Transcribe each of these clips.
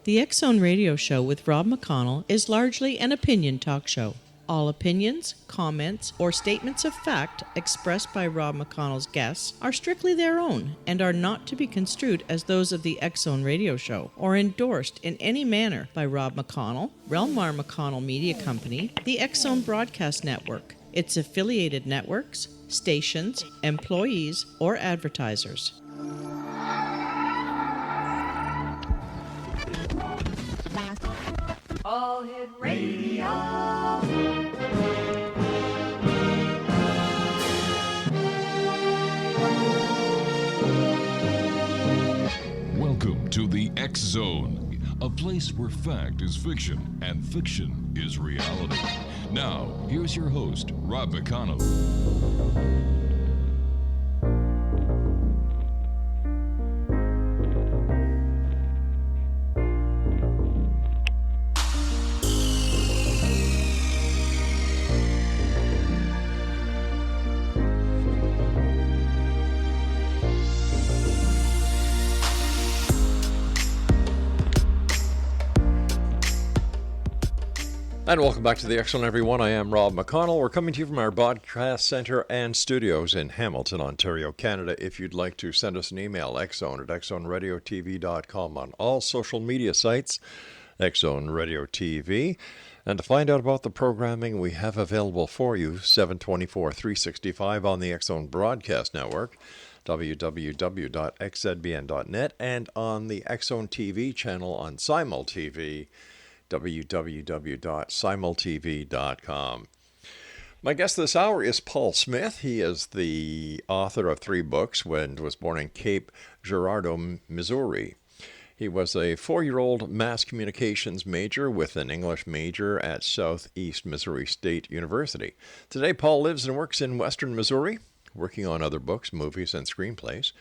The X Zone Radio Show with Rob McConnell is largely an opinion talk show. All opinions, comments, or statements of fact expressed by Rob McConnell's guests are strictly their own and are not to be construed as those of the X Zone Radio Show or endorsed in any manner by Rob McConnell, REL-MAR McConnell Media Company, the X Zone Broadcast Network, its affiliated networks, stations, employees, or advertisers. All Hit Radio. Welcome to the X Zone, a place where fact is fiction and fiction is reality. Now, here's your host, Rob McConnell. And welcome back to the X Zone, everyone. I am Rob McConnell. We're coming to you from our broadcast center and studios in Hamilton, Ontario, Canada. If you'd like to send us an email, xzone at xzoneradiotv.com, on all social media sites, X-Zone Radio TV. And to find out about the programming we have available for you, 7/24/365 on the X Zone Broadcast Network, www.xzbn.net, and on the X Zone TV channel on Simul TV, www.simultv.com. My guest this hour is Paul Smith. He is the author of 3 books and was born in Cape Girardeau, Missouri. He was a 4-year-old mass communications major with an English major at Southeast Missouri State University. Today, Paul lives and works in Western Missouri, working on other books, movies, and screenplays.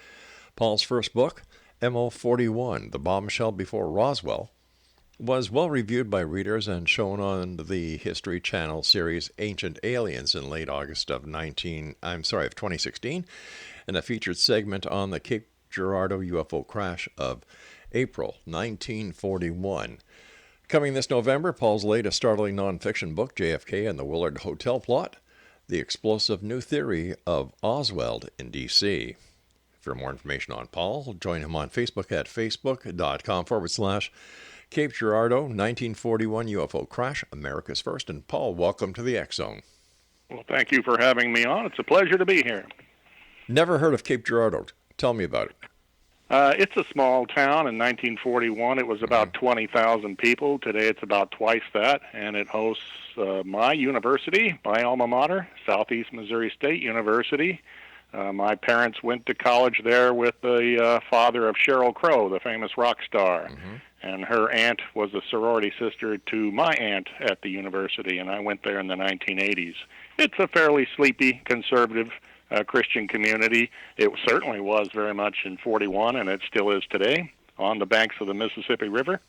Paul's first book, MO41, The Bombshell Before Roswell, was well reviewed by readers and shown on the History Channel series Ancient Aliens in late August of 2016, and a featured segment on the Cape Girardeau UFO crash of April 1941. Coming this November, Paul's latest startling nonfiction book, JFK and the Willard Hotel Plot, The Explosive New Theory of Oswald in D.C. For more information on Paul, join him on Facebook at facebook.com/Cape Girardeau 1941 UFO Crash, America's First. And Paul, welcome to the X Zone. Well, thank you for having me on. It's a pleasure to be here. Never heard of Cape Girardeau. Tell me about it. It's a small town. In 1941, it was about 20,000 people. Today, it's about twice that, and it hosts my university, my alma mater, Southeast Missouri State University. My parents went to college there with the father of Sheryl Crow, the famous rock star. Mm-hmm. And her aunt was a sorority sister to my aunt at the university, and I went there in the 1980s. It's a fairly sleepy, conservative Christian community. It certainly was very much in 41, and it still is today, on the banks of the Mississippi River.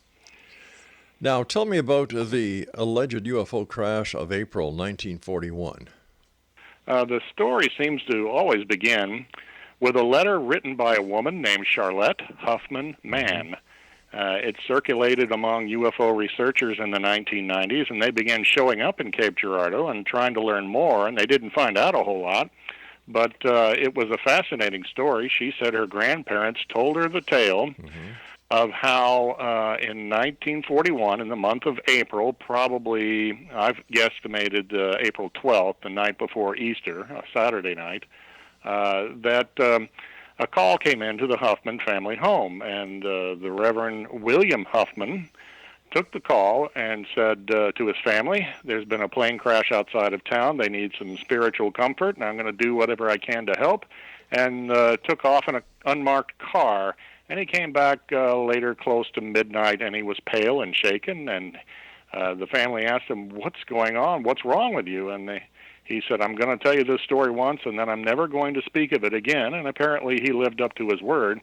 Now, tell me about the alleged UFO crash of April 1941. The story seems to always begin with a letter written by a woman named Charlotte Huffman Mann. It circulated among UFO researchers in the 1990s, and they began showing up in Cape Girardeau and trying to learn more, and they didn't find out a whole lot. But it was a fascinating story. She said her grandparents told her the tale of how in 1941, in the month of April, probably, I've guesstimated April 12th, the night before Easter, a Saturday night, that a call came into the Huffman family home, and the Reverend William Huffman took the call and said to his family, there's been a plane crash outside of town. They need some spiritual comfort, and I'm going to do whatever I can to help, and took off in an unmarked car. And he came back later close to midnight, and he was pale and shaken, and the family asked him, what's going on? What's wrong with you? And he said, I'm going to tell you this story once, and then I'm never going to speak of it again. And apparently he lived up to his word.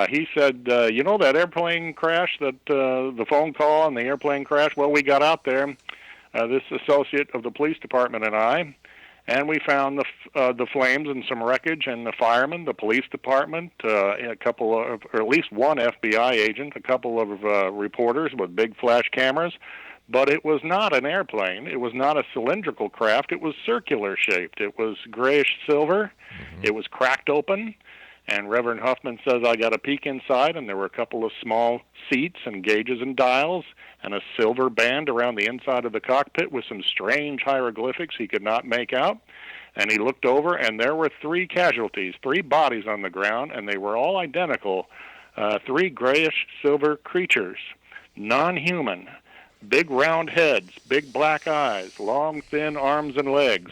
He said, you know that airplane crash, that the phone call and the airplane crash? Well, we got out there, this associate of the police department and I, And we found the flames and some wreckage, and the firemen, the police department, a couple of, or at least one FBI agent, a couple of reporters with big flash cameras. But it was not an airplane. It was not a cylindrical craft. It was circular shaped. It was grayish silver. It was cracked open. And Reverend Huffman says, I got a peek inside, and there were a couple of small seats and gauges and dials and a silver band around the inside of the cockpit with some strange hieroglyphics he could not make out. And he looked over, and there were 3 casualties, 3 bodies on the ground, and they were all identical. 3 grayish silver creatures, non-human, big round heads, big black eyes, long, thin arms and legs.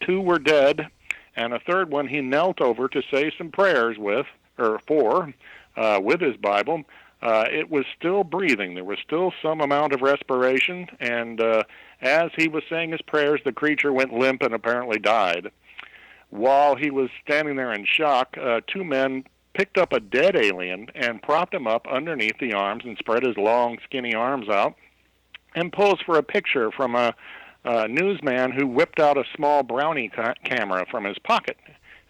2 were dead, and a third one he knelt over to say some prayers with his Bible. It was still breathing. There was still some amount of respiration, and as he was saying his prayers, the creature went limp and apparently died. While he was standing there in shock, 2 men picked up a dead alien and propped him up underneath the arms and spread his long, skinny arms out and posed for a picture from a newsman who whipped out a small Brownie camera from his pocket.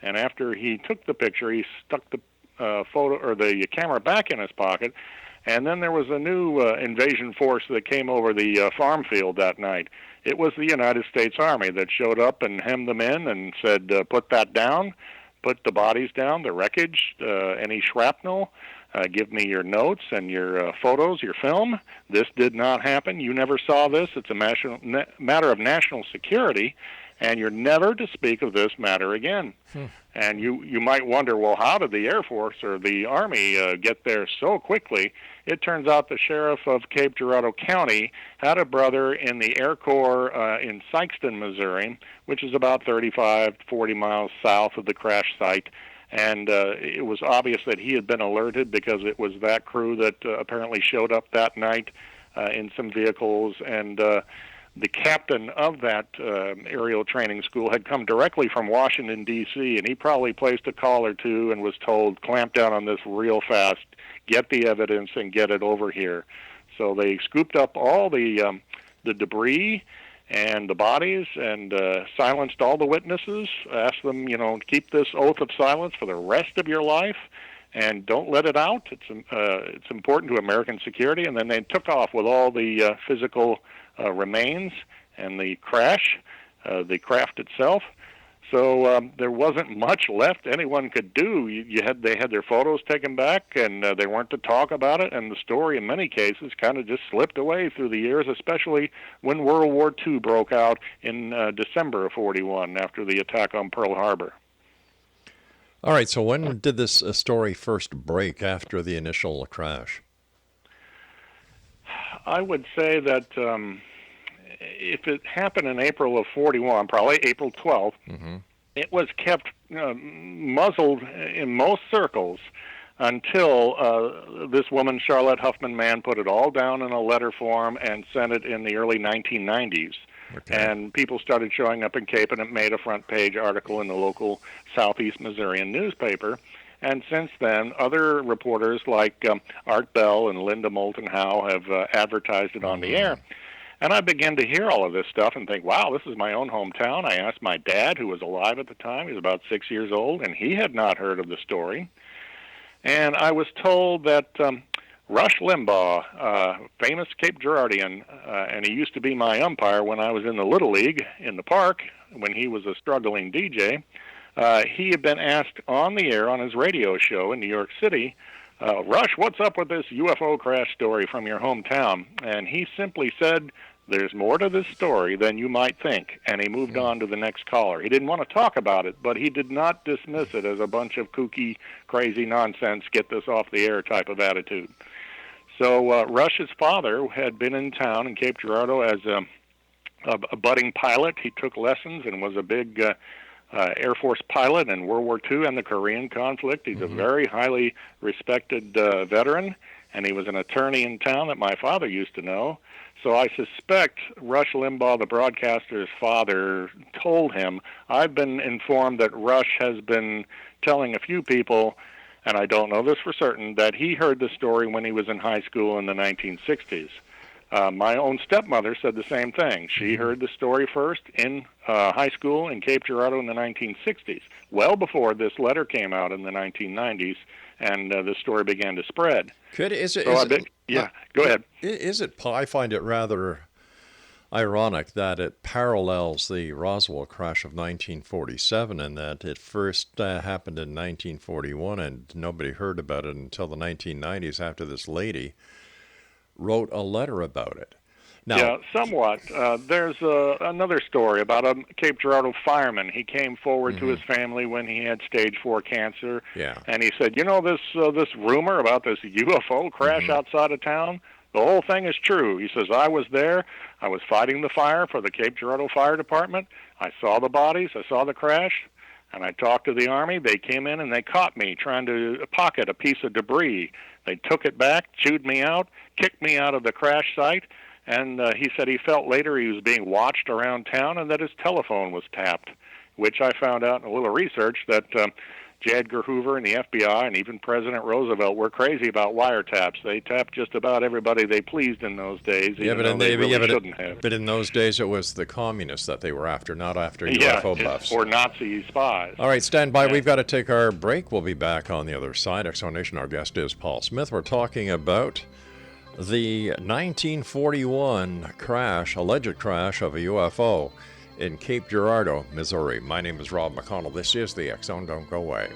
And after he took the picture, he stuck the photo or the camera back in his pocket. And then there was a new invasion force that came over the farm field that night. It was the United States Army that showed up and hemmed them in and said, put that down, put the bodies down, the wreckage, any shrapnel. Give me your notes and your photos, your film. This did not happen. You never saw this. It's a matter of national security, and you're never to speak of this matter again. And you might wonder, well, how did the Air Force or the Army get there so quickly? It turns out the sheriff of Cape Girardeau County had a brother in the Air Corps in Sikeston, Missouri, which is about 35, 40 miles south of the crash site. And it was obvious that he had been alerted because it was that crew that apparently showed up that night in some vehicles. And the captain of that aerial training school had come directly from Washington, D.C., and he probably placed a call or two and was told, clamp down on this real fast, get the evidence, and get it over here. So they scooped up all the debris and the bodies, and silenced all the witnesses, asked them, to keep this oath of silence for the rest of your life, and don't let it out. It's important to American security. And then they took off with all the physical remains and the crash, the craft itself. So there wasn't much left anyone could do. They had their photos taken back, and they weren't to talk about it. And the story, in many cases, kind of just slipped away through the years, especially when World War II broke out in December of '41 after the attack on Pearl Harbor. All right, so when did this story first break after the initial crash? I would say that if it happened in April of '41, probably April 12th, it was kept muzzled in most circles until this woman, Charlotte Huffman Mann, put it all down in a letter form and sent it in the early 1990s. Okay. And people started showing up in Cape, and it made a front-page article in the local Southeast Missourian newspaper. And since then, other reporters like Art Bell and Linda Moulton Howe have advertised it on the air. And I began to hear all of this stuff and think, wow, this is my own hometown. I asked my dad, who was alive at the time. He was about 6 years old, and he had not heard of the story. And I was told that Rush Limbaugh, famous Cape Girardean, and he used to be my umpire when I was in the Little League in the park when he was a struggling DJ. He had been asked on the air on his radio show in New York City, Rush, what's up with this UFO crash story from your hometown? And he simply said, there's more to this story than you might think, and he moved on to the next caller. He didn't want to talk about it, but he did not dismiss it as a bunch of kooky, crazy nonsense, get this off the air type of attitude. So Rush's father had been in town in Cape Girardeau as a budding pilot. He took lessons and was a big Air Force pilot in World War II and the Korean conflict. He's a very highly respected veteran, and he was an attorney in town that my father used to know. So I suspect Rush Limbaugh, the broadcaster's father, told him, I've been informed that Rush has been telling a few people, and I don't know this for certain, that he heard the story when he was in high school in the 1960s. My own stepmother said the same thing. She heard the story first in high school in Cape Girardeau in the 1960s, well before this letter came out in the 1990s, and the story began to spread. Go ahead. I find it rather ironic that it parallels the Roswell crash of 1947, and that it first happened in 1941 and nobody heard about it until the 1990s after this lady wrote a letter about it. Now, yeah, somewhat. There's another story about a Cape Girardeau fireman. He came forward to his family when he had stage 4 cancer, and he said, this rumor about this UFO crash outside of town, the whole thing is true. He says, I was there. I was fighting the fire for the Cape Girardeau Fire Department. I saw the bodies. I saw the crash. And I talked to the Army. They came in and they caught me trying to pocket a piece of debris. They took it back, chewed me out, kicked me out of the crash site. And he said he felt later he was being watched around town and that his telephone was tapped, which I found out in a little research that J. Edgar Hoover and the FBI and even President Roosevelt were crazy about wiretaps. They tapped just about everybody they pleased in those days, shouldn't have. But in those days, it was the communists that they were after, not after UFO buffs. Or Nazi spies. All right, stand by. Yeah. We've got to take our break. We'll be back on the other side. X Zone Nation, our guest is Paul Smith. We're talking about the 1941 alleged crash of a UFO in Cape Girardeau, Missouri. My name is Rob McConnell. This is the X Zone. Don't go away.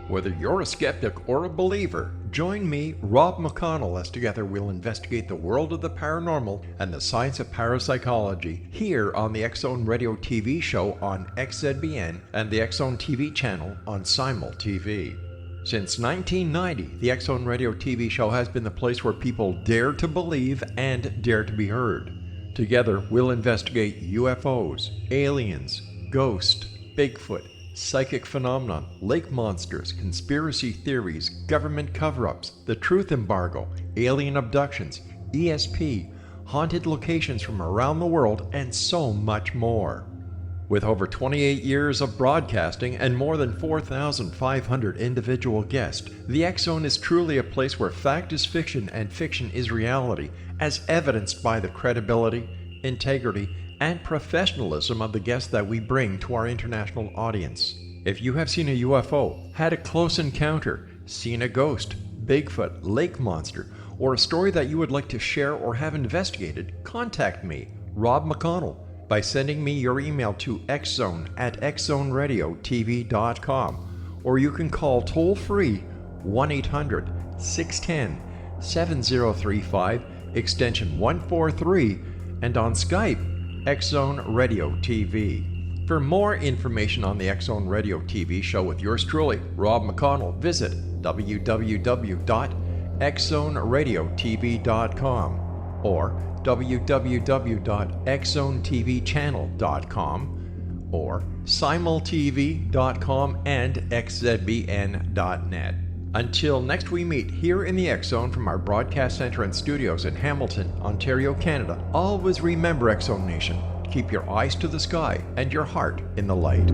Whether you're a skeptic or a believer, join me, Rob McConnell, as together we'll investigate the world of the paranormal and the science of parapsychology here on the X Zone Radio TV show on XZBN and the X Zone TV channel on Simul TV. Since 1990, the X Zone Radio TV show has been the place where people dare to believe and dare to be heard. Together, we'll investigate UFOs, aliens, ghosts, Bigfoot, psychic phenomenon, lake monsters, conspiracy theories, government cover-ups, the truth embargo, alien abductions, ESP, haunted locations from around the world, and so much more. With over 28 years of broadcasting and more than 4,500 individual guests, the X Zone is truly a place where fact is fiction and fiction is reality, as evidenced by the credibility, integrity, and professionalism of the guests that we bring to our international audience. If you have seen a UFO, had a close encounter, seen a ghost, Bigfoot, lake monster, or a story that you would like to share or have investigated, contact me, Rob McConnell, by sending me your email to xzone@xzoneradiotv.com, or you can call toll-free 1-800-610-7035, extension 143, and on Skype, X Zone Radio TV. For more information on the X Zone Radio TV show with yours truly, Rob McConnell, visit www.xzoneradiotv.com or www.xzonetvchannel.com or simultv.com and xzbn.net. Until next we meet here in the X Zone from our broadcast center and studios in Hamilton, Ontario, Canada, always remember, X Zone Nation, keep your eyes to the sky and your heart in the light.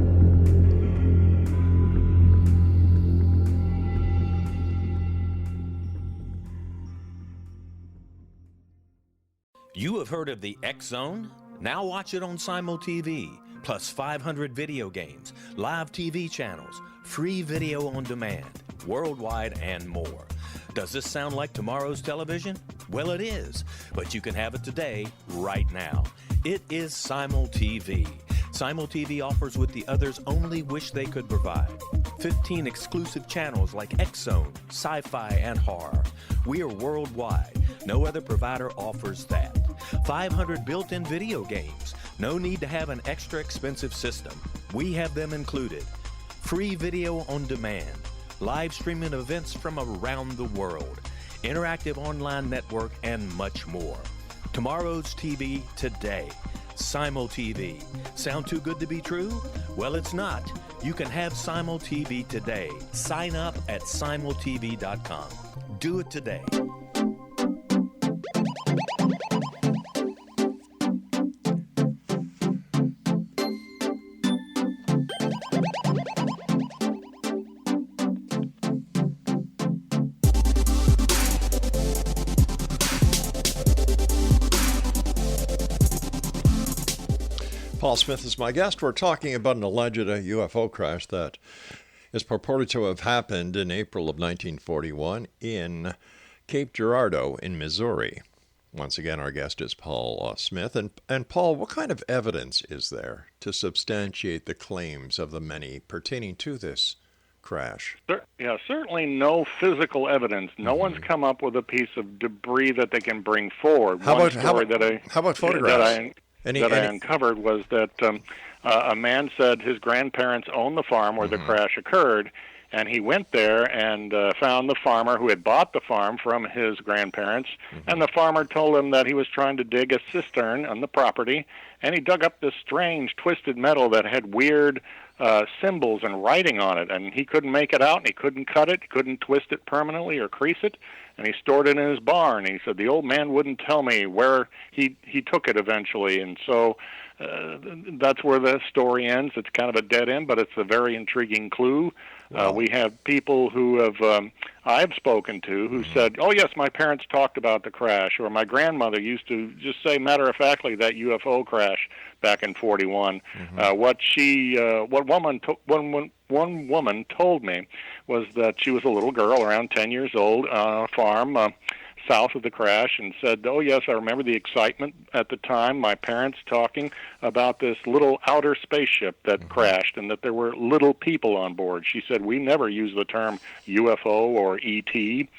You have heard of the X Zone? Now watch it on Simul TV, plus 500 video games, live TV channels, free video on demand, worldwide, and more. Does this sound like tomorrow's television? Well, it is, but you can have it today, right now. It is Simul TV. Simul TV offers what the others only wish they could provide. 15 exclusive channels like X Zone, sci-fi, and horror. We are worldwide. No other provider offers that. 500 built-in video games. No need to have an extra expensive system. We have them included. free video on demand, live streaming events from around the world, interactive online network, and much more. Tomorrow's TV today. Simul TV. Sound too good to be true? Well, it's not. You can have Simul TV today. Sign up at simultv.com. Do it today. Paul Smith is my guest. We're talking about an alleged UFO crash that is purported to have happened in April of 1941 in Cape Girardeau in Missouri. Once again, our guest is Paul Smith. And Paul, what kind of evidence is there to substantiate the claims of the many pertaining to this crash? Yeah, certainly no physical evidence. No one's come up with a piece of debris that they can bring forward. How about photographs? I uncovered was that a man said his grandparents owned the farm where the crash occurred, and he went there and found the farmer who had bought the farm from his grandparents, and the farmer told him that he was trying to dig a cistern on the property, and he dug up this strange twisted metal that had weird symbols and writing on it, and he couldn't make it out, and he couldn't cut it, he couldn't twist it permanently or crease it, and he stored it in his barn. He said the old man wouldn't tell me where he took it eventually, and so that's where the story ends. It's kind of a dead end, but it's a very intriguing clue. Wow. We have people who have I've spoken to who said, "Oh yes, my parents talked about the crash," or my grandmother used to just say matter-of-factly that UFO crash back in '41. One woman told me was that she was a little girl around 10 years old on a farm south of the crash, and said, "Oh yes, I remember the excitement at the time, my parents talking about this little outer spaceship that crashed and that there were little people on board." She said, "We never used the term UFO or ET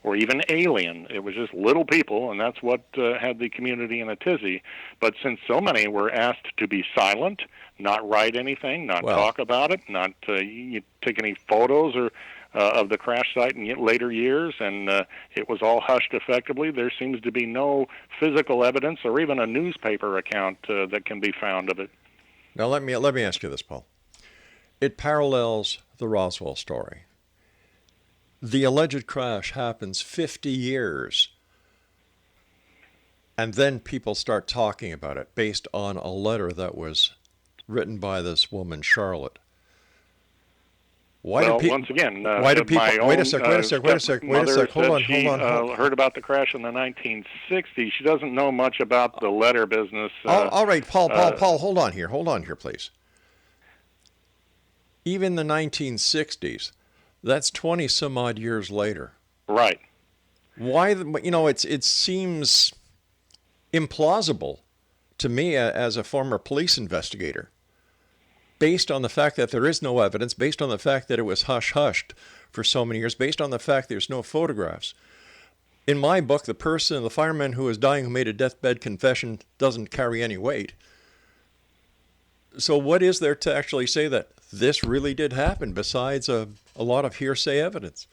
or even alien. It was just little people, and that's what had the community in a tizzy. But since so many were asked to be silent, not write anything, not talk about it, not take any photos or of the crash site in later years, and it was all hushed effectively, there seems to be no physical evidence or even a newspaper account that can be found of it." Now let me ask you this, Paul. It parallels the Roswell story. The alleged crash happens 50 years, and then people start talking about it based on a letter that was written by this woman, Charlotte. Once again, why do people? Wait a sec. Hold on. Heard about the crash in the 1960s. She doesn't know much about the letter business. All right, Paul. Hold on here, please. Even the 1960s, that's 20 some odd years later. Right. Why? It seems implausible to me as a former police investigator, based on the fact that there is no evidence, based on the fact that it was hushed for so many years, based on the fact there's no photographs. In my book, the fireman who was dying, who made a deathbed confession, doesn't carry any weight. So what is there to actually say that this really did happen, besides a lot of hearsay evidence?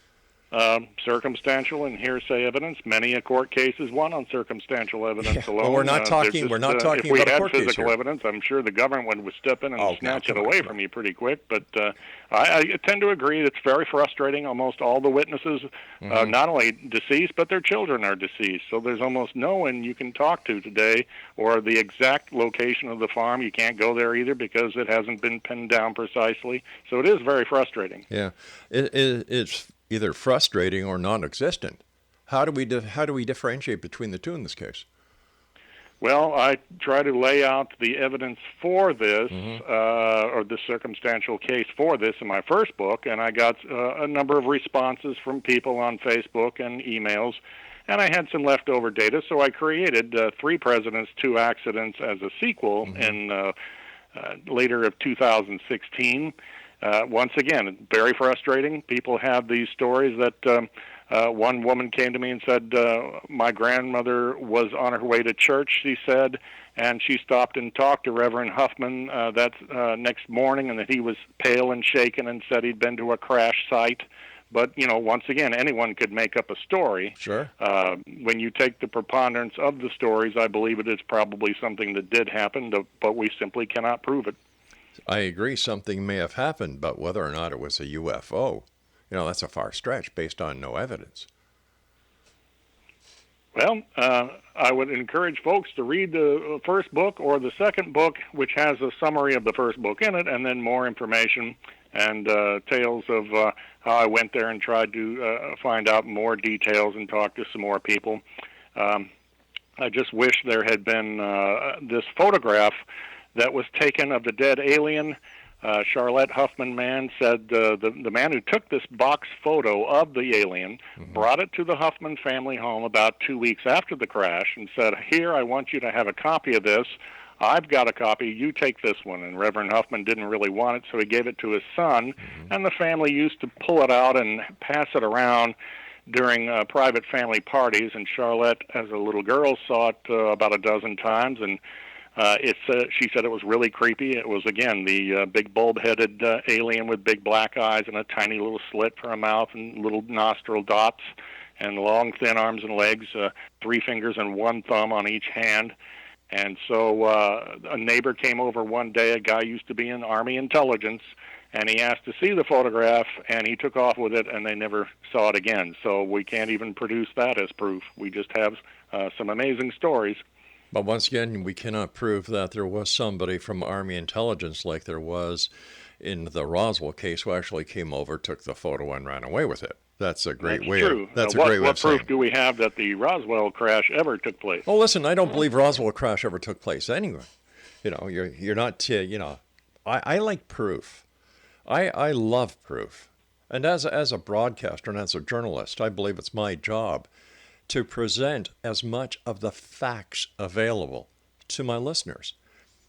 Circumstantial and hearsay evidence. Many a court case is won on circumstantial evidence alone. Well, we're not talking about a court case here. If we had physical evidence, I'm sure the government would step in and snatch it away from you pretty quick. But I tend to agree it's very frustrating. Almost all the witnesses, not only deceased, but their children are deceased. So there's almost no one you can talk to today, or the exact location of the farm. You can't go there either because it hasn't been pinned down precisely. So it is very frustrating. Yeah, it's either frustrating or non-existent. How do we differentiate between the two in this case? Well, I try to lay out the evidence for this, or the circumstantial case for this in my first book, and I got a number of responses from people on Facebook and emails, and I had some leftover data, so I created Three Presidents, Two Accidents as a sequel in later of 2016. Once again, very frustrating. People have these stories that one woman came to me and said, my grandmother was on her way to church, she said, and she stopped and talked to Reverend Huffman that next morning, and that he was pale and shaken and said he'd been to a crash site. But, once again, anyone could make up a story. Sure. When you take the preponderance of the stories, I believe it is probably something that did happen, but we simply cannot prove it. I agree something may have happened, but whether or not it was a UFO, that's a far stretch based on no evidence. Well, I would encourage folks to read the first book or the second book, which has a summary of the first book in it, and then more information and tales of how I went there and tried to find out more details and talk to some more people. I just wish there had been this photograph that was taken of the dead alien. Charlotte Huffman Mann said the man who took this box photo of the alien brought it to the Huffman family home about 2 weeks after the crash and said, "Here, I want you to have a copy of this. I've got a copy. You take this one." And Reverend Huffman didn't really want it, so he gave it to his son. And the family used to pull it out and pass it around during private family parties. And Charlotte, as a little girl, saw it about a dozen times, and she said it was really creepy. It was, again, the big bulb-headed alien with big black eyes and a tiny little slit for a mouth and little nostril dots and long, thin arms and legs, 3 fingers and 1 thumb on each hand. And so a neighbor came over one day, a guy used to be in Army intelligence, and he asked to see the photograph, and he took off with it, and they never saw it again. So we can't even produce that as proof. We just have some amazing stories. But once again, we cannot prove that there was somebody from Army intelligence like there was in the Roswell case who actually came over, took the photo, and ran away with it. That's a great way. That's a great way of saying. What proof do we have that the Roswell crash ever took place? Oh, listen, I don't believe Roswell crash ever took place anyway. You're not. I like proof. I love proof, and as a broadcaster and as a journalist, I believe it's my job to present as much of the facts available to my listeners.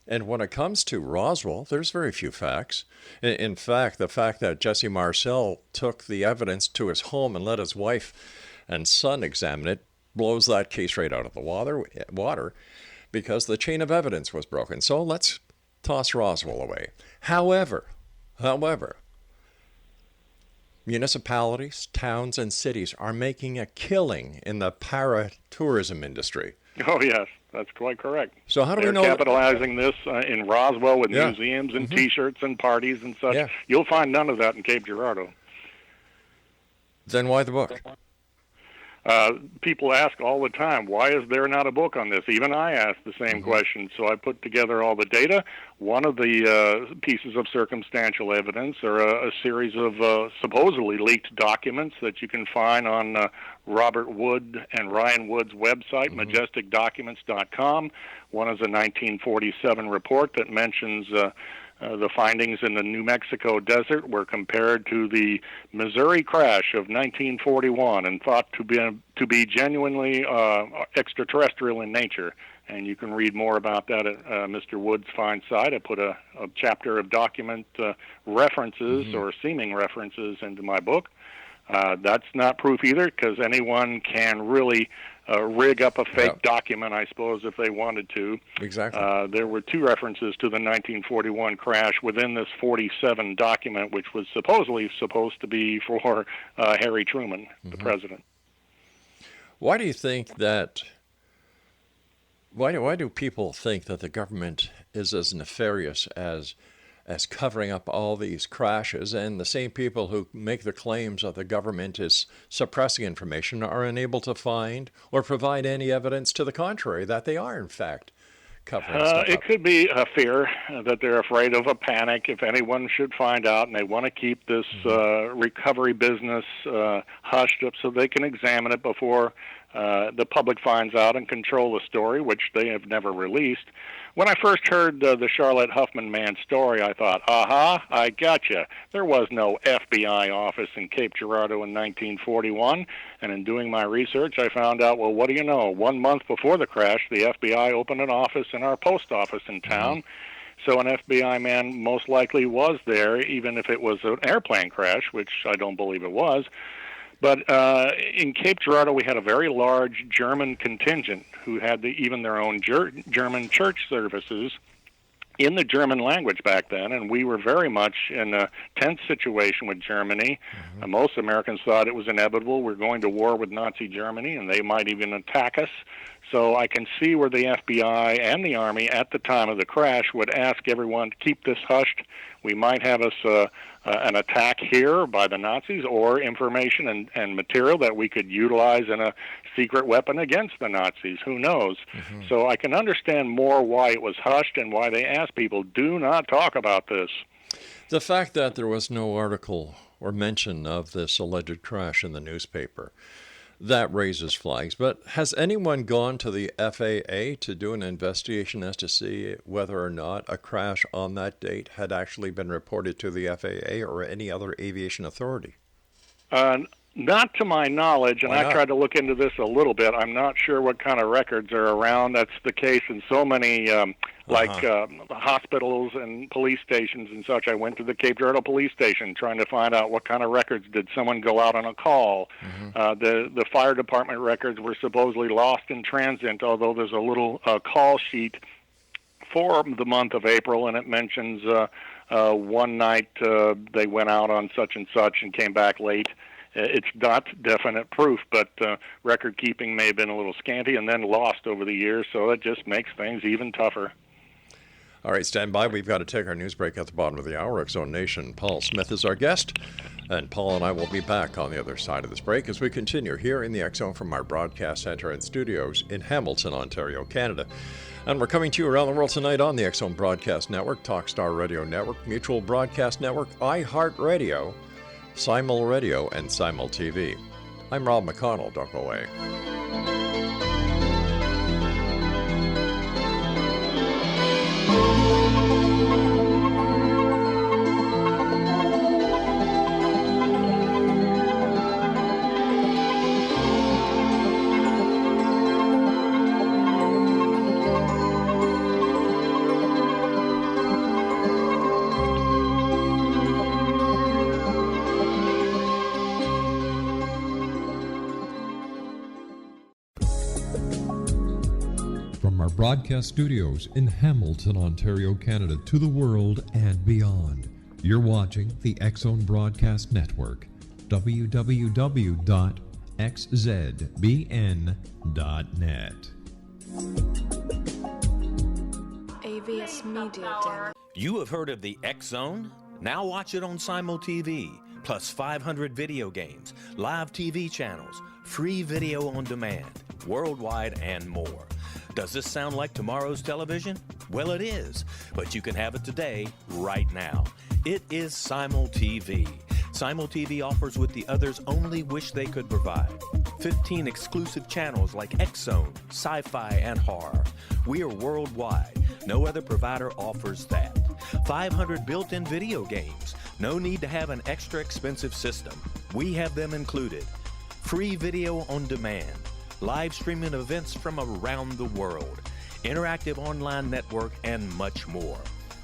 And when it comes to Roswell, there's very few facts. In fact, the fact that Jesse Marcel took the evidence to his home and let his wife and son examine it blows that case right out of the water because the chain of evidence was broken. So let's toss Roswell away. However, municipalities, towns, and cities are making a killing in the para-tourism industry. Oh, yes, that's quite correct. So how do They're we know? Capitalizing this in Roswell with museums and T-shirts and parties and such. Yeah. You'll find none of that in Cape Girardeau. Then why the book? People ask all the time, why is there not a book on this? Even I ask the same question. So I put together all the data. One of the pieces of circumstantial evidence are a series of supposedly leaked documents that you can find on Robert Wood and Ryan Wood's website, majesticdocuments.com. One is a 1947 report that mentions the findings in the New Mexico desert were compared to the Missouri crash of 1941 and thought to be genuinely extraterrestrial in nature. And you can read more about that at Mr. Wood's fine site. I put a chapter of document references or seeming references into my book. That's not proof either, because anyone can really rig up a fake document, I suppose, if they wanted to. Exactly. There were 2 references to the 1941 crash within this 47 document, which was supposedly supposed to be for Harry Truman, the president. Why do you think that? Why do people think that the government is as nefarious as covering up all these crashes, and the same people who make the claims that the government is suppressing information are unable to find or provide any evidence to the contrary, that they are, in fact, covering stuff up? It could be a fear that they're afraid of a panic if anyone should find out, and they want to keep this recovery business hushed up so they can examine it before the public finds out and control the story, which they have never released. When I first heard the Charlotte Huffman Mann story, I thought, aha, I gotcha. There was no FBI office in Cape Girardeau in 1941, and in doing my research, I found out, well, what do you know? 1 month before the crash, the FBI opened an office in our post office in town. So an FBI man most likely was there, even if it was an airplane crash, which I don't believe it was. But in Cape Girardeau, we had a very large German contingent who had even their own German church services in the German language back then, and we were very much in a tense situation with Germany. Most Americans thought it was inevitable. We're going to war with Nazi Germany, and they might even attack us. So I can see where the FBI and the Army at the time of the crash would ask everyone to keep this hushed. We might have us an attack here by the Nazis, or information and material that we could utilize in a secret weapon against the Nazis. Who knows? So I can understand more why it was hushed and why they asked people, do not talk about this. The fact that there was no article or mention of this alleged crash in the newspaper, that raises flags. But has anyone gone to the FAA to do an investigation as to see whether or not a crash on that date had actually been reported to the FAA or any other aviation authority? Not to my knowledge, and I tried to look into this a little bit. I'm not sure what kind of records are around. That's the case in so many, hospitals and police stations and such. I went to the Cape Girardeau police station trying to find out what kind of records did someone go out on a call. The fire department records were supposedly lost in transit, although there's a little call sheet for the month of April, and it mentions one night they went out on such and such and came back late. It's not definite proof, but record keeping may have been a little scanty and then lost over the years, so it just makes things even tougher. All right, stand by. We've got to take our news break at the bottom of the hour. X-Zone Nation, Paul Smith is our guest, and Paul and I will be back on the other side of this break as we continue here in the X-Zone from our broadcast center and studios in Hamilton, Ontario, Canada. And we're coming to you around the world tonight on the X-Zone Broadcast Network, Talkstar Radio Network, Mutual Broadcast Network, iHeartRadio, Simul Radio, and Simul TV. I'm Rob McConnell. Don't go away. Broadcast studios in Hamilton, Ontario, Canada, to the world and beyond. You're watching the X-Zone Broadcast Network, www.xzbn.net. AVS Media Den. You have heard of the X-Zone? Now watch it on Simul TV, plus 500 video games, live TV channels, free video on demand, worldwide, and more. Does this sound like tomorrow's television? Well, it is, but you can have it today, right now. It is Simul TV. Simul TV offers what the others only wish they could provide. 15 exclusive channels like X-Zone, Sci-Fi, and Horror. We are worldwide. No other provider offers that. 500 built-in video games. No need to have an extra expensive system. We have them included. Free video on demand. Live streaming events from around the world, interactive online network, and much more.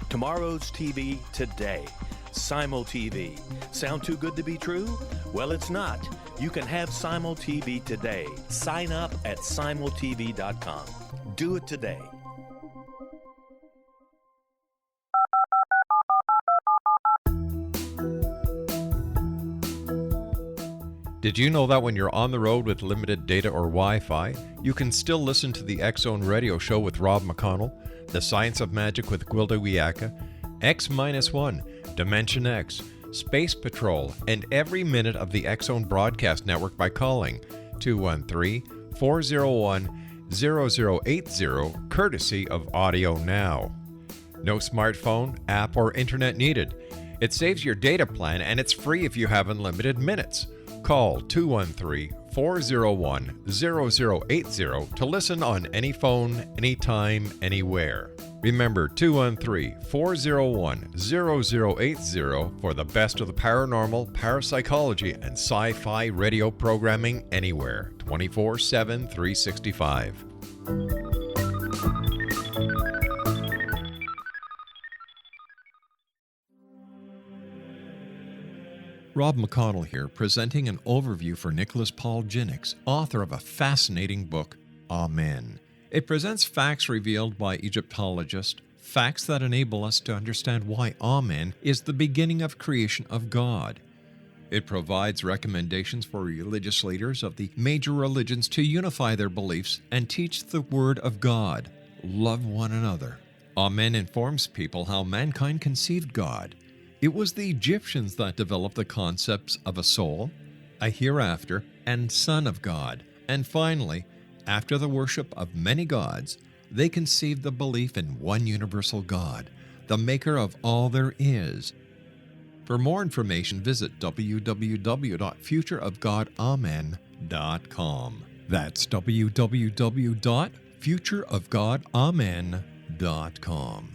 Tomorrow's TV today. Simul TV. Sound too good to be true? Well, it's not. You can have Simul TV today. Sign up at simultv.com. Do it today. Did you know that when you're on the road with limited data or Wi-Fi, you can still listen to the X-Zone Radio Show with Rob McConnell, The Science of Magic with Gwilda Wiyaka, X-1, Dimension X, Space Patrol, and every minute of the X-Zone Broadcast Network by calling 213-401-0080, courtesy of Audio Now. No smartphone, app, or internet needed. It saves your data plan, and it's free if you have unlimited minutes. Call 213-401-0080 to listen on any phone, anytime, anywhere. Remember 213-401-0080 for the best of the paranormal, parapsychology, and sci-fi radio programming anywhere, 24/7, 365. Rob McConnell here, presenting an overview for Nicholas Paul Jennings, author of a fascinating book, Amen. It presents facts revealed by Egyptologists, facts that enable us to understand why Amen is the beginning of creation of God. It provides recommendations for religious leaders of the major religions to unify their beliefs and teach the Word of God. Love one another. Amen informs people how mankind conceived God. It was the Egyptians that developed the concepts of a soul, a hereafter, and Son of God. And finally, after the worship of many gods, they conceived the belief in one universal God, the maker of all there is. For more information, visit www.futureofgodamen.com. That's www.futureofgodamen.com.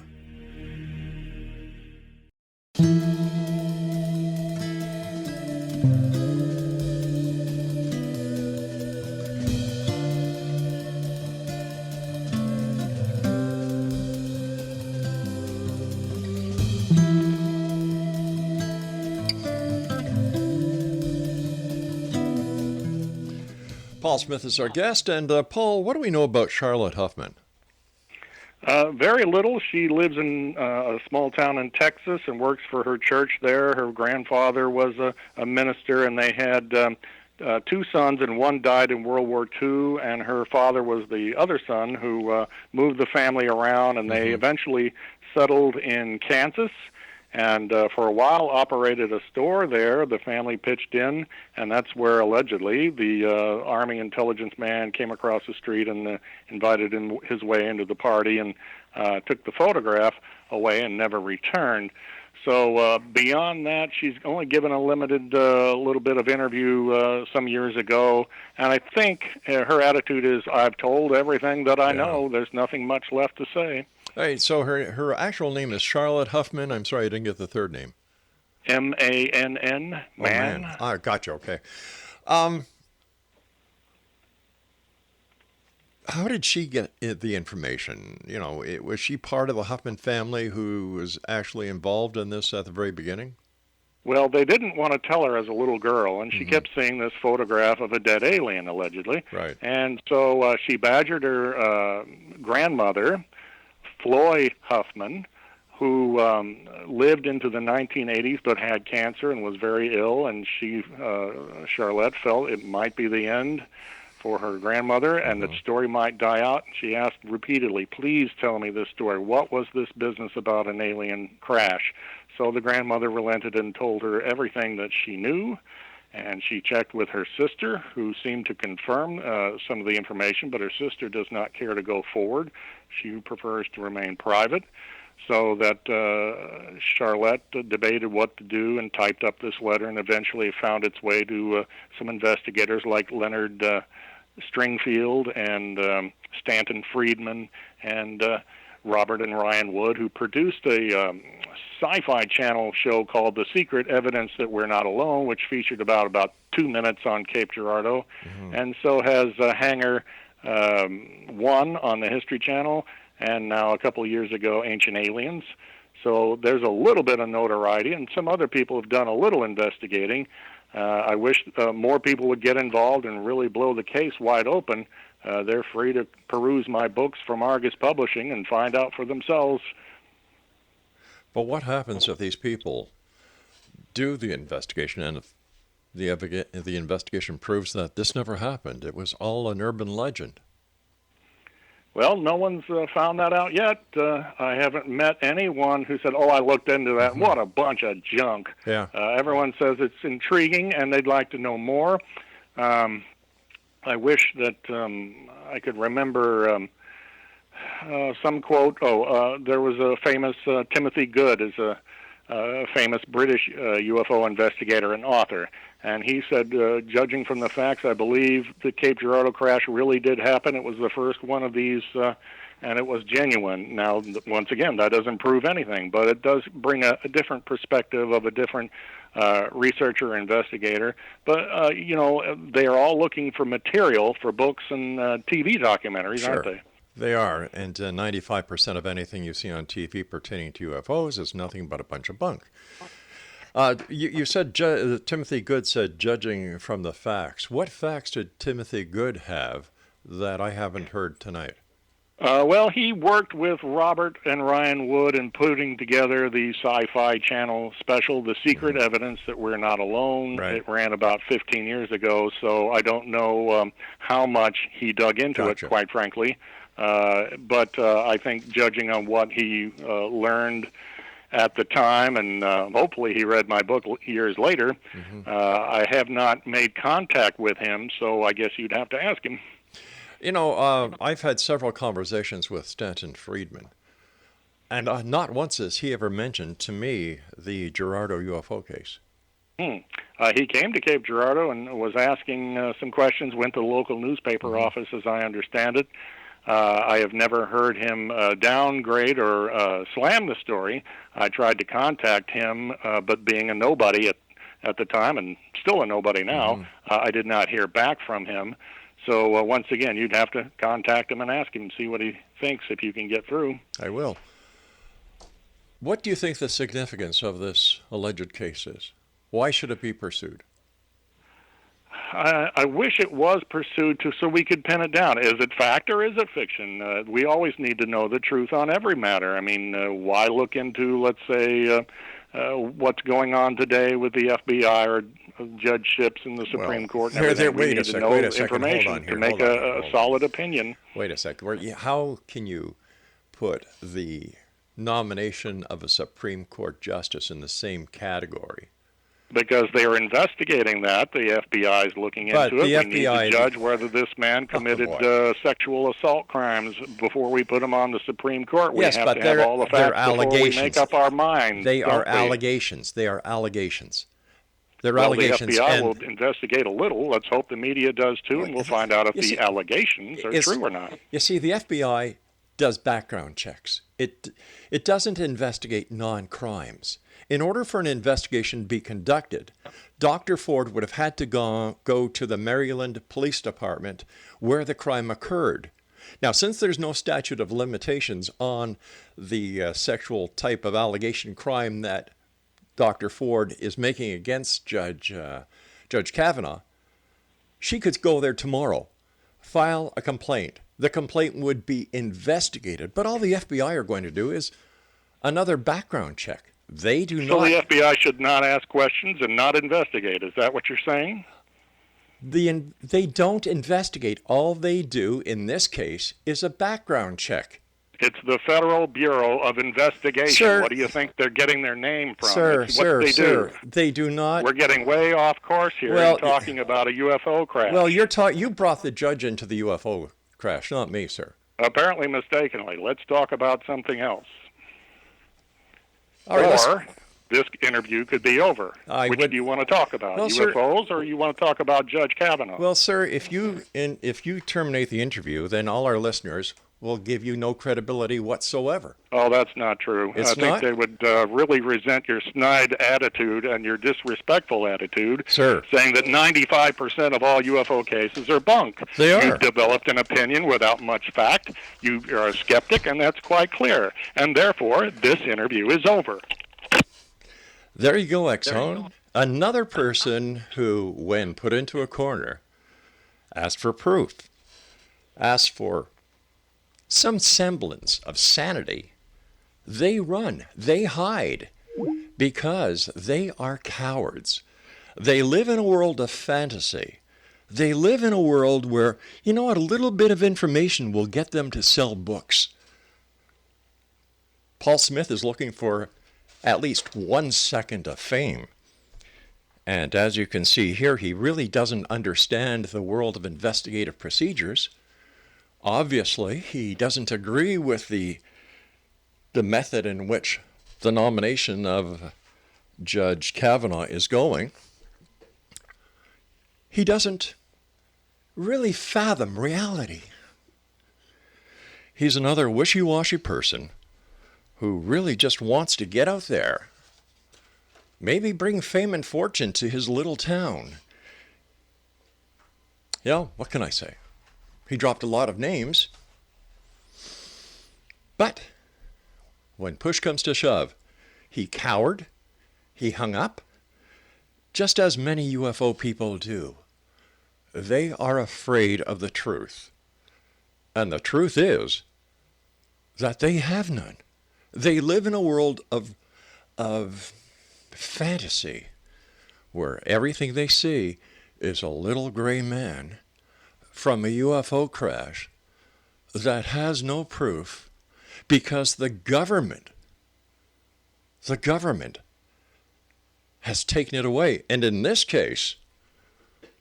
Paul Smith is our guest. And Paul, what do we know about Charlotte Huffman? Very little. She lives in a small town in Texas and works for her church there. Her grandfather was a minister, and they had two sons, and one died in World War II, and her father was the other son who moved the family around, and they eventually settled in Kansas. And for a while operated a store there. The family pitched in, and that's where allegedly the Army intelligence man came across the street and invited his way into the party and took the photograph away and never returned. So beyond that, she's only given a limited little bit of interview some years ago, and I think her attitude is, I've told everything that I know. There's nothing much left to say. Hey, so her actual name is Charlotte Huffman. I'm sorry, I didn't get the third name. M-A-N-N, man. Ah, gotcha, okay. How did she get the information? You know, was she part of the Huffman family who was actually involved in this at the very beginning? Well, they didn't want to tell her as a little girl, and she kept seeing this photograph of a dead alien, allegedly. Right. And so she badgered her grandmother, Floy Huffman, who lived into the 1980s but had cancer and was very ill, and she, Charlotte, felt it might be the end for her grandmother and that story might die out. She asked repeatedly, please tell me this story. What was this business about an alien crash? So the grandmother relented and told her everything that she knew, and she checked with her sister, who seemed to confirm some of the information, but her sister does not care to go forward. She prefers to remain private. So that Charlotte debated what to do and typed up this letter, and eventually found its way to some investigators like Leonard Stringfield and Stanton Friedman and Robert and Ryan Wood, who produced a sci-fi channel show called The Secret, Evidence That We're Not Alone, which featured about 2 minutes on Cape Girardeau, and so has Hangar 1 on the History Channel, and now a couple of years ago, Ancient Aliens. So there's a little bit of notoriety, and some other people have done a little investigating. I wish more people would get involved and really blow the case wide open. They're free to peruse my books from Argus Publishing and find out for themselves. But what happens if these people do the investigation and if the investigation proves that this never happened? It was all an urban legend. Well, no one's found that out yet. I haven't met anyone who said, oh, I looked into that. What a bunch of junk. Yeah. Everyone says it's intriguing and they'd like to know more. I wish that I could remember some quote. There was a famous Timothy Good is a famous British UFO investigator and author. And he said, judging from the facts, I believe the Cape Girardeau crash really did happen. It was the first one of these, and it was genuine. Now, once again, that doesn't prove anything, but it does bring a different perspective of a different researcher, investigator. But, they are all looking for material for books and TV documentaries, aren't they? They are, and 95% of anything you see on TV pertaining to UFOs is nothing but a bunch of bunk. You said Timothy Good said judging from the facts. What facts did Timothy Good have that I haven't heard tonight? Well, he worked with Robert and Ryan Wood in putting together the Sci-Fi Channel special, The Secret Evidence That We're Not Alone. Right. It ran about 15 years ago, so I don't know how much he dug into it, quite frankly. But I think judging on what he learned at the time, and hopefully he read my book years later, I have not made contact with him, so I guess you'd have to ask him. You know, I've had several conversations with Stanton Friedman, and not once has he ever mentioned to me the Gerardo UFO case. He came to Cape Girardeau and was asking some questions, went to the local newspaper office, as I understand it. I have never heard him downgrade or slam the story. I tried to contact him, but being a nobody at the time, and still a nobody now, I did not hear back from him. So once again, you'd have to contact him and ask him, see what he thinks, if you can get through. I will. What do you think the significance of this alleged case is? Why should it be pursued? I wish it was pursued so we could pin it down. Is it fact or is it fiction? We always need to know the truth on every matter. I mean, why look into, let's say, what's going on today with the FBI or judgeships in the Supreme Court and everything? We need to know information to make a solid opinion. Wait a second. How can you put the nomination of a Supreme Court justice in the same category? Because they are investigating that. The FBI is looking into it. We need to judge whether this man committed sexual assault crimes before we put him on the Supreme Court. We have to have all the facts before we make up our minds. They are allegations. They are allegations. They're allegations. The FBI will investigate a little. Let's hope the media does too, and we'll find out if the allegations are true or not. You see, the FBI does background checks. It doesn't investigate non-crimes. In order for an investigation to be conducted, Dr. Ford would have had to go to the Maryland Police Department where the crime occurred. Now, since there's no statute of limitations on the sexual type of allegation crime that Dr. Ford is making against Judge Kavanaugh, she could go there tomorrow, file a complaint. The complaint would be investigated, but all the FBI are going to do is another background check. They do not. So the FBI should not ask questions and not investigate. Is that what you're saying? They don't investigate. All they do in this case is a background check. It's the Federal Bureau of Investigation. Sir, what do you think they're getting their name from? They do not. We're getting way off course here and talking about a UFO crash. Well, you brought the judge into the UFO crash, not me, sir. Apparently mistakenly. Let's talk about something else. All right, or this interview could be over. Which do you want to talk about, UFOs, or you want to talk about Judge Kavanaugh? Well, sir, if you terminate the interview, then all our listeners will give you no credibility whatsoever. Oh, that's not true. I think they would really resent your snide attitude and your disrespectful attitude, sir, saying that 95% of all UFO cases are bunk. They are. You've developed an opinion without much fact. You are a skeptic, and that's quite clear. And therefore, this interview is over. There you go, Exxon. Another person who, when put into a corner, asked for proof, asked for some semblance of sanity. They run, they hide, because they are cowards. They live in a world of fantasy. They live in a world where, a little bit of information will get them to sell books. Paul Smith is looking for at least 1 second of fame. And as you can see here, he really doesn't understand the world of investigative procedures. Obviously, he doesn't agree with the method in which the nomination of Judge Kavanaugh is going. He doesn't really fathom reality. He's another wishy-washy person who really just wants to get out there, maybe bring fame and fortune to his little town. What can I say? He dropped a lot of names. But when push comes to shove, he cowered, he hung up, just as many UFO people do. They are afraid of the truth. And the truth is, that they have none. They live in a world of fantasy where everything they see is a little gray man from a UFO crash that has no proof because the government has taken it away. And in this case,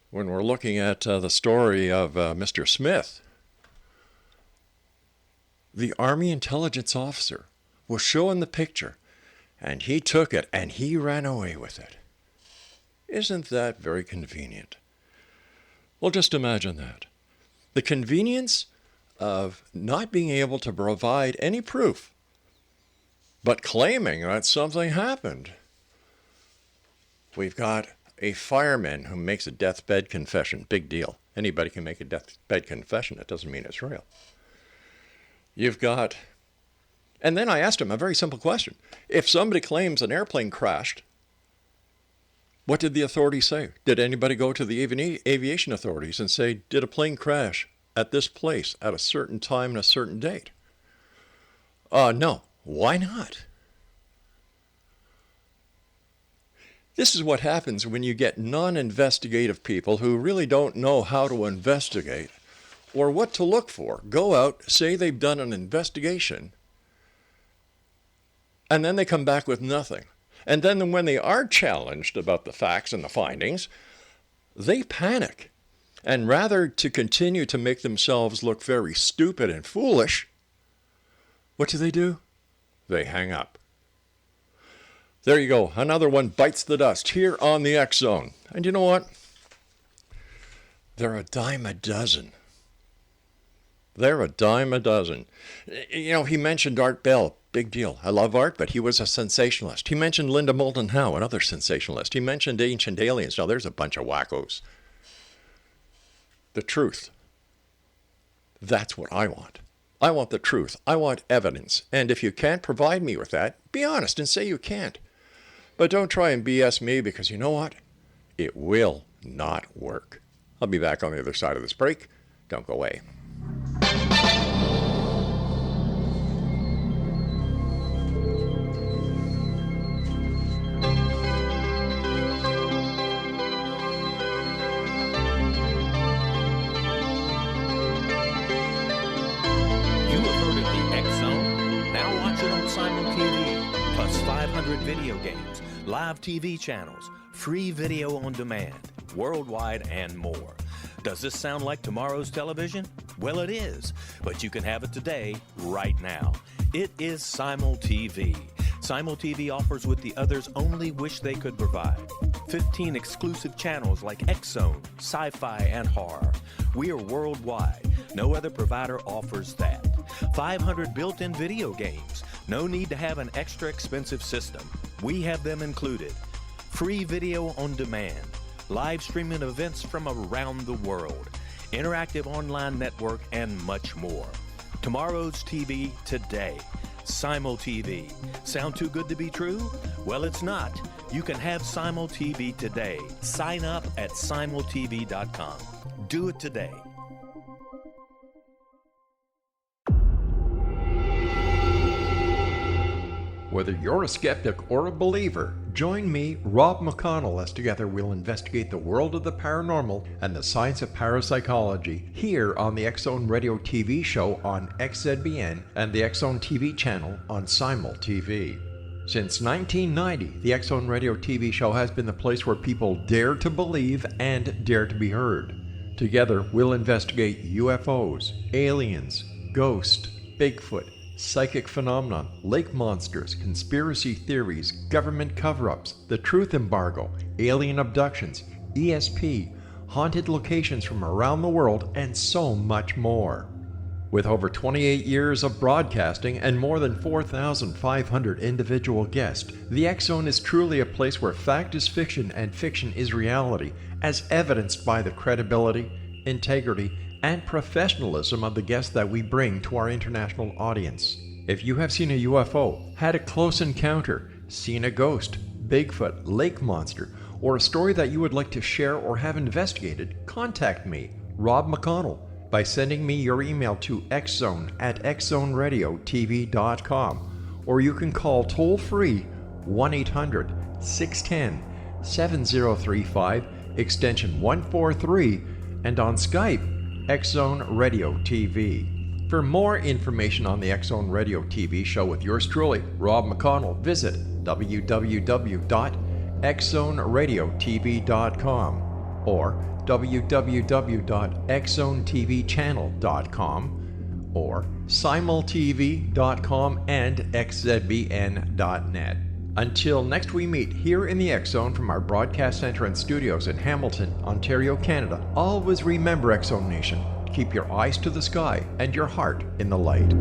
when we're looking at the story of Mr. Smith, the Army intelligence officer was shown the picture, and he took it and he ran away with it. Isn't that very convenient? Well, just imagine that. The convenience of not being able to provide any proof, but claiming that something happened. We've got a fireman who makes a deathbed confession. Big deal. Anybody can make a deathbed confession. It doesn't mean it's real. You've got... And then I asked him a very simple question. If somebody claims an airplane crashed, what did the authorities say? Did anybody go to the aviation authorities and say, did a plane crash at this place at a certain time and a certain date? No. Why not? This is what happens when you get non-investigative people who really don't know how to investigate or what to look for. Go out, say they've done an investigation, and then they come back with nothing. And then when they are challenged about the facts and the findings, they panic. And rather to continue to make themselves look very stupid and foolish, what do? They hang up. There you go. Another one bites the dust here on the X Zone. And you know what? They're a dime a dozen. They're a dime a dozen. You know, he mentioned Art Bell. Big deal. I love art, but he was a sensationalist. He mentioned Linda Moulton Howe, another sensationalist. He mentioned Ancient Aliens. Now, there's a bunch of wackos. The truth. That's what I want. I want the truth. I want evidence. And if you can't provide me with that, be honest and say you can't. But don't try and BS me, because you know what? It will not work. I'll be back on the other side of this break. Don't go away. Video games, live TV channels, free video on demand, worldwide, and more. Does this sound like tomorrow's television? Well, it is, but you can have it today, right now. It is Simul TV. Simul TV offers what the others only wish they could provide. 15 exclusive channels like X-Zone, Sci-Fi, and Horror. We are worldwide. No other provider offers that. 500 built-in video games. No need to have an extra expensive system. We have them included. Free video on demand. Live streaming events from around the world. Interactive online network, and much more. Tomorrow's TV today. Simul TV. Sound too good to be true? Well, it's not. You can have Simul TV today. Sign up at simultv.com. Do it today. Whether you're a skeptic or a believer, join me, Rob McConnell, as together we'll investigate the world of the paranormal and the science of parapsychology here on the X-Zone Radio TV show on XZBN and the X-Zone TV channel on Simul TV. Since 1990, the X-Zone Radio TV show has been the place where people dare to believe and dare to be heard. Together, we'll investigate UFOs, aliens, ghosts, Bigfoot, psychic phenomena, lake monsters, conspiracy theories, government cover-ups, the truth embargo, alien abductions, ESP, haunted locations from around the world, and so much more. With over 28 years of broadcasting and more than 4,500 individual guests, the X-Zone is truly a place where fact is fiction and fiction is reality, as evidenced by the credibility, integrity, and professionalism of the guests that we bring to our international audience. If you have seen a UFO, had a close encounter, seen a ghost, Bigfoot, lake monster, or a story that you would like to share or have investigated, contact me, Rob McConnell, by sending me your email to xzone@xzoneradiotv.com, or you can call toll-free 1-800-610-7035, extension 143, and on Skype, X-Zone Radio TV. For more information on the X-Zone Radio TV show with yours truly, Rob McConnell, visit www.xzoneradiotv.com or www.xzonetvchannel.com or simultv.com and xzbn.net. Until next we meet here in the X-Zone from our broadcast center and studios in Hamilton, Ontario, Canada, always remember, X-Zone Nation, keep your eyes to the sky and your heart in the light.